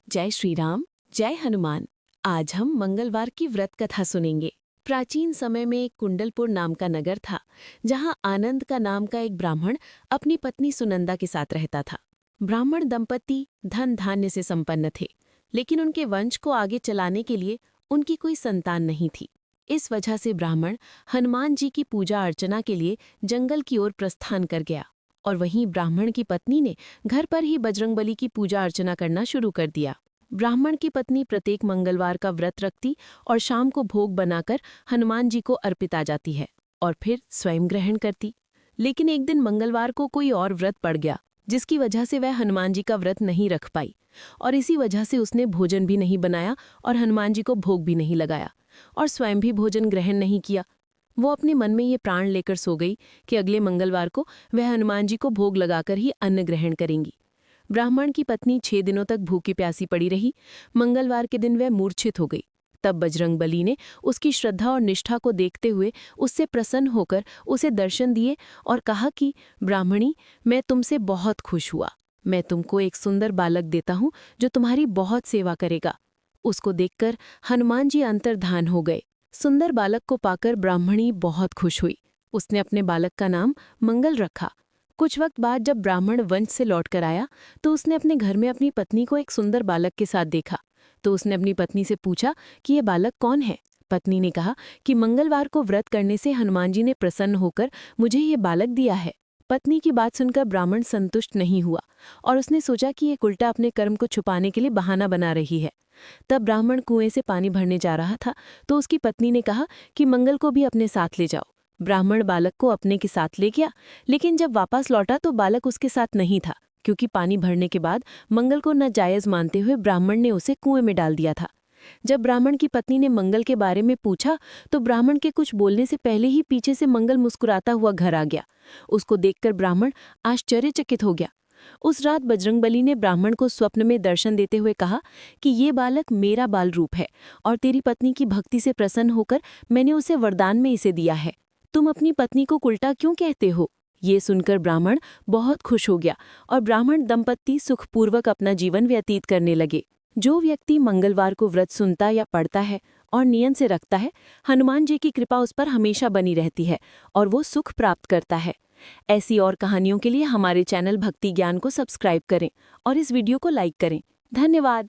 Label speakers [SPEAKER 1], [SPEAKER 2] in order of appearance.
[SPEAKER 1] जय श्री राम, जय हनुमान। आज हम मंगलवार की व्रत कथा सुनेंगे। प्राचीन समय में एक कुंडलपुर नाम का नगर था, जहां आनंद का नाम का एक ब्राह्मण अपनी पत्नी सुनंदा के साथ रहता था। ब्राह्मण दंपति धन धान्य से संपन्न थे, लेकिन उनके वंश को आगे चलाने के लिए उनकी कोई संतान नहीं थी। इस वजह से ब्राह्मण हनुमान जी की पूजा अर्चना के लिए जंगल की ओर प्रस्थान कर गया, और वहीं ब्राह्मण की पत्नी ने घर पर ही बजरंगबली की पूजा अर्चना करना शुरू कर दिया। ब्राह्मण की पत्नी प्रत्येक मंगलवार का व्रत रखती और शाम को भोग बनाकर हनुमान जी को अर्पित आ जाती है और फिर स्वयं ग्रहण करती। लेकिन एक दिन मंगलवार को कोई और व्रत पड़ गया, जिसकी वजह से वह हनुमान जी का व्रत नहीं रख पाई, और इसी वजह से उसने भोजन भी नहीं बनाया और हनुमान जी को भोग भी नहीं लगाया और स्वयं भी भोजन ग्रहण नहीं किया। वो अपने मन में ये प्राण लेकर सो गई कि अगले मंगलवार को वह हनुमान जी को भोग लगाकर ही अन्न ग्रहण करेंगी। ब्राह्मण की पत्नी 6 दिनों तक भूखी प्यासी पड़ी रही। मंगलवार के दिन वह मूर्छित हो गई। तब बजरंगबली ने उसकी श्रद्धा और निष्ठा को देखते हुए उससे प्रसन्न होकर उसे दर्शन दिए और कहा कि ब्राह्मणी, मैं तुमसे बहुत खुश हुआ। मैं तुमको एक सुंदर बालक देता हूँ जो तुम्हारी बहुत सेवा करेगा। उसको देखकर हनुमान जी अंतर्धान हो गए। सुंदर बालक को पाकर ब्राह्मणी बहुत खुश हुई। उसने अपने बालक का नाम मंगल रखा। कुछ वक्त बाद जब ब्राह्मण वंश से लौटकर आया, तो उसने अपने घर में अपनी पत्नी को एक सुंदर बालक के साथ देखा। तो उसने अपनी पत्नी से पूछा कि ये बालक कौन है। पत्नी ने कहा कि मंगलवार को व्रत करने से हनुमान जी ने प्रसन्न होकर मुझे ये बालक दिया है। पत्नी की बात सुनकर ब्राह्मण संतुष्ट नहीं हुआ और उसने सोचा कि ये उल्टा अपने कर्म को छुपाने के लिए बहाना बना रही है। तब ब्राह्मण कुएं से पानी भरने जा रहा था, तो उसकी पत्नी ने कहा कि मंगल को भी अपने साथ ले जाओ। ब्राह्मण बालक को अपने के साथ ले गया, लेकिन जब वापस लौटा तो बालक उसके साथ नहीं था, क्योंकि पानी भरने के बाद मंगल को नाजायज मानते हुए ब्राह्मण ने उसे कुएं में डाल दिया था। जब ब्राह्मण की पत्नी ने मंगल के बारे में पूछा, तो ब्राह्मण के कुछ बोलने से पहले ही पीछे से मंगल मुस्कुराता हुआ घर आ गया। उसको देखकर ब्राह्मण आश्चर्यचकित हो गया। उस रात बजरंगबली ने ब्राह्मण को स्वप्न में दर्शन देते हुए कहा कि ये बालक मेरा बाल रूप है और तेरी पत्नी की भक्ति से प्रसन्न होकर मैंने उसे वरदान में इसे दिया है। तुम अपनी पत्नी को उल्टा क्यों कहते हो? ये सुनकर ब्राह्मण बहुत खुश हो गया और ब्राह्मण दंपत्ति सुखपूर्वक अपना जीवन व्यतीत करने लगे। जो व्यक्ति मंगलवार को व्रत सुनता या पढ़ता है और नियम से रखता है, हनुमान जी की कृपा उस पर हमेशा बनी रहती है और वो सुख प्राप्त करता है। ऐसी और कहानियों के लिए हमारे चैनल भक्ति ज्ञान को सब्सक्राइब करें और इस वीडियो को लाइक करें। धन्यवाद।